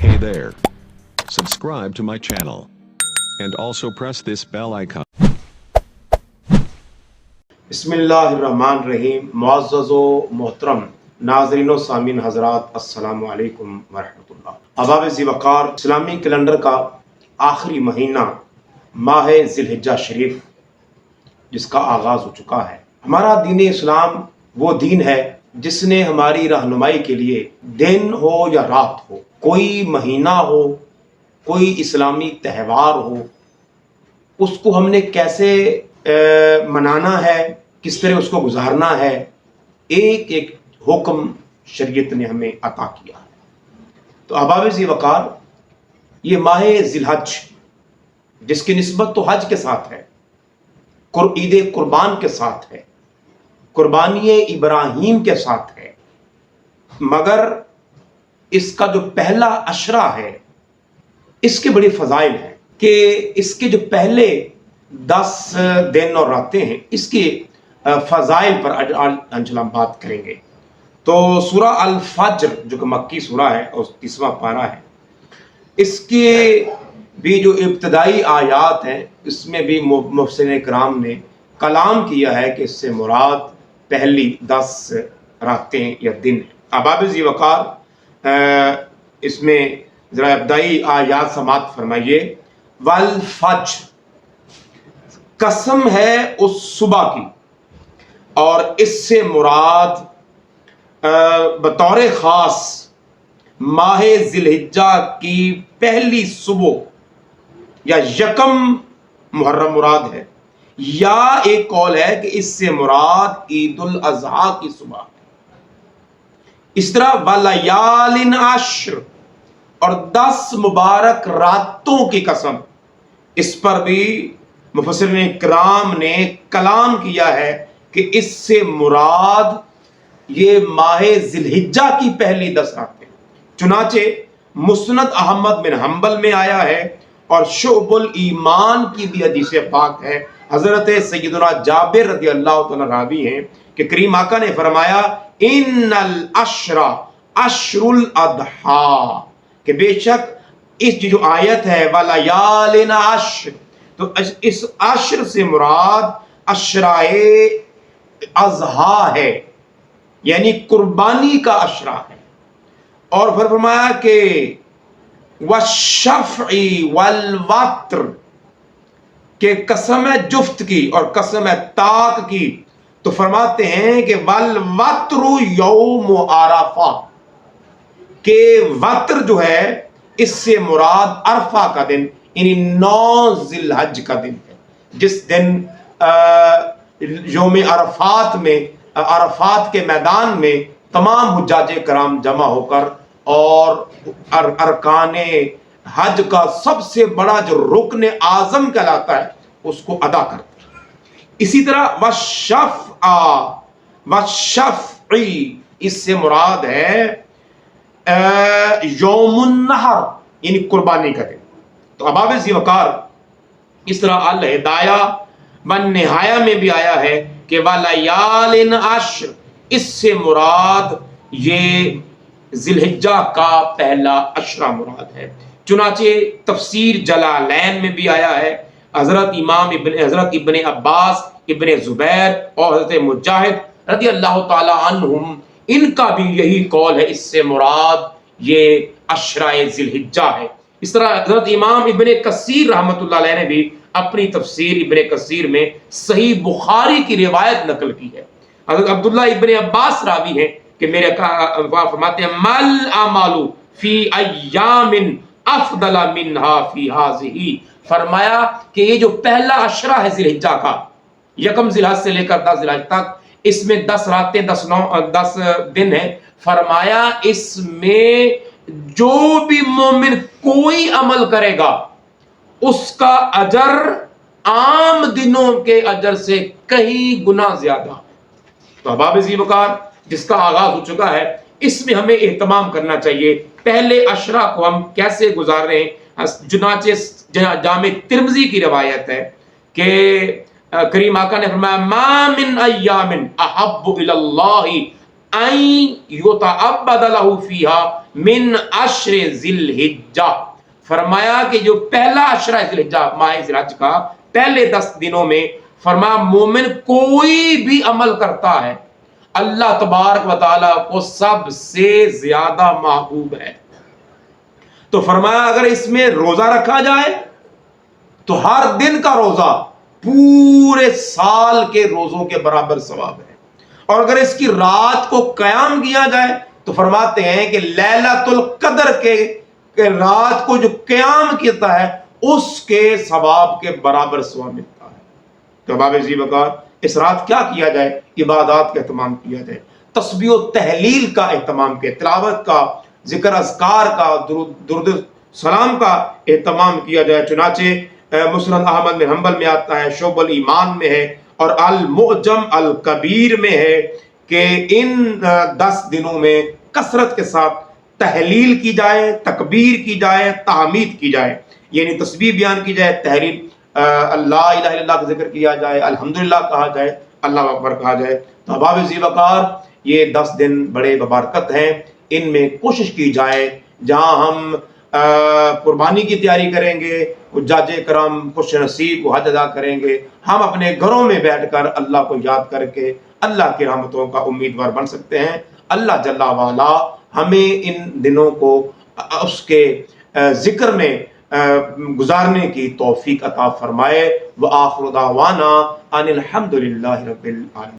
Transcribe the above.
Hey there. Subscribe to my channel. And also press this bell icon. बिस्मिल्लाहिर्रहमानिर्रहीम। मुअज़्ज़ज़ व मोहतरम नाज़रीन व सामीन हज़रात, अस्सलामु अलैकुम व रहमतुल्लाह। अहबाब ज़ीवकार, इस्लामी कैलेंडर का आखिरी महीना माह ज़िलहिज्जा शरीफ जिसका आगाज़ हो चुका है। हमारा दीन इस्लाम वो दीन है जिसने हमारी रहनुमाई के लिए दिन हो या रात हो, कोई महीना हो, कोई इस्लामी त्यौहार हो, उसको हमने कैसे मनाना है, किस तरह उसको गुजारना है, एक एक हुक्म शरीयत ने हमें अता किया है। तो अहबाब ज़ीवकार, ये माह ज़िलहज जिसकी निस्बत तो हज के साथ है, ईद कुर्बान के साथ है, कुर्बानी इब्राहीम के साथ है, मगर इसका जो पहला अशरा है इसके बड़ी फ़ज़ाइल हैं कि इसके जो पहले 10 दिन और रातें हैं इसके फ़ज़ाइल पर आज हम बात करेंगे। तो सूरा अल फज्र जो कि मक्की सूरा है और 30वां पारा है, इसके भी जो इब्तदाई आयात हैं इसमें भी मुफ़स्सिरीन इकराम ने कलाम किया है कि इससे मुराद पहली 10 रातें या दिन है। अहबाब ज़ीवकार, इसमें ज़रा इब्तदाई आयात समात फरमाइए। वल फज्र, कसम है उस सुबह की, और इससे मुराद बतौर ख़ास माह ज़िलहिज्जा की पहली सुबह या यकम मुहर्रम मुराद है, या एक कौल है कि इससे मुराद ईद उल अज़हा की सुबह। इस तरह वलयालिन अश्र, और 10 मुबारक रातों की कसम, इस पर भी मुफस्सिरीन इकराम ने कलाम किया है कि इससे मुराद ये माह ज़िलहिज्जा की पहली 10 रातें। चुनाचे मुस्नद अहमद बिन हंबल में आया है और शुअबुल ईमान की भी हदीस पाक है। हजरत सैयदना जाबिर रज़ी अल्लाह तआला रावी हैं कि करीम आका ने फरमाया, इन्नल अशरा अशरुल अदहा, कि बेशक इस जो आयत है वलयालिन अश्र, तो इस अश्र से मुराद अशराए अज़हा है, यानी कुर्बानी का अशरा है। और फिर फरमाया कि वश्शफ़ई वल वत्र, के कसम है जुफ्त की और कसम है ताक की, तो फरमाते हैं कि वल वत्रु यौम आरफा, के वत्र जो है इससे मुराद अरफा का दिन, यानी 9 ज़िलहज का दिन है, जिस दिन यौम अरफात में, अरफात के मैदान में तमाम हुज्जाज कराम जमा होकर और अरकाने हज का सबसे बड़ा जो रुकन आज़म कहलाता है उसको अदा करते हैं। इसी तरह वश्शफ़ई, इससे मुराद है यौमुन नहर, यानी कुर्बानी का दिन। तो अहबाब ज़ीवकार, इस तरह अल हिदाया वन निहाया में भी आया है कि वलयालिन अश्र, इससे मुराद ये ज़िलहिज्जा का पहला अशरा मुराद है। चुनाचे तफसीर जलालैन में भी आया है, हज़रत इब्न अब्बास, इब्न ज़ुबैर और हज़रत मुजाहिद रज़ी अल्लाह ताला अन्हुम, इनका भी यही कौल है, इससे मुराद ये अशराए ज़िलहिज्जा है। इस तरह हज़रत इमाम इब्न कसीर रहमतुल्लाह अलैह ने भी अपनी तफसीर इब्न कसीर में सही बुखारी की रिवायत नकल की है। हज़रत अब्दुल्लाह इब्न अब्बास रावी हैं कि मेरे फरमाते हैं, मल अमालु फी अय्यामिन अफदला मिन्हा फी हाज़िही, फरमाया कि ये जो पहला अशरा है ज़िलहिज्जा का, यकम ज़िलहज से लेकर 10 ज़िलहज तक, इसमें 10 रातें 10 दिन है। फरमाया इसमें जो भी मोमिन कोई अमल करेगा उसका अजर आम दिनों के अजर से कई गुना ज्यादा। तो अहबाब ज़ीवकार, जिसका आगाज हो चुका है, इसमें हमें एहतमाम करना चाहिए। पहले अशरा को हम कैसे गुजार रहे हैं, चुनाचे जामे तिर्मिज़ी की रिवायत है कि करीम आका ने फरमाया, मा मिन अय्यामिन अहब्बु इलल्लाहि ان یتعبد لہ فیہا من عشر ذی الحجہ، فرمایا کہ جو پہلا عشرہ ذی الحجہ ماہ ذی الحج کا پہلے 10 دنوں میں فرمایا مومن کوئی بھی عمل کرتا ہے اللہ تبارک و تعالیٰ کو سب سے زیادہ محبوب ہے۔ تو فرمایا اگر اس میں روزہ رکھا جائے تو ہر دن کا روزہ پورے سال کے روزوں کے برابر ثواب ہے، اور اگر اس کی رات کو قیام کیا جائے تو فرماتے ہیں کہ لیلۃ القدر کے رات کو جو قیام کیتا ہے اس کے ثواب کے برابر ثواب ملتا ہے۔ تو باب ذی وقار اس رات کیا کیا جائے؟ عبادات کا اہتمام کیا جائے، تسبیح و تحلیل کا اہتمام کیا، تلاوت کا، ذکر اذکار کا، درود سلام کا اہتمام کیا جائے۔ چنانچہ مسند احمد بن حنبل میں آتا ہے، شعب الایمان میں ہے، اور المعجم الکبیر میں ہے کہ ان 10 دنوں میں کثرت کے ساتھ تحلیل کی جائے، تکبیر کی جائے، تحمید کی جائے، یعنی تسبیح بیان کی جائے، تحلیل اللہ الہ الا اللہ کا ذکر کیا جائے، الحمدللہ کہا جائے، اللہ اکبر کہا جائے۔ تو احباب ذی وقار یہ 10 دن بڑے ببرکت ہیں، ان میں کوشش کی جائے جہاں ہم قربانی کی تیاری کریں گے، حجاج کرام خوش نصیب کو حج ادا کریں گے، ہم اپنے گھروں میں بیٹھ کر اللہ کو یاد کر کے اللہ کی رحمتوں کا امیدوار بن سکتے ہیں۔ اللہ جل وعلا ہمیں ان دنوں کو اس کے ذکر میں گزارنے کی توفیق عطا فرمائے۔ وآخر دعوانا ان الحمد للہ رب العالمین۔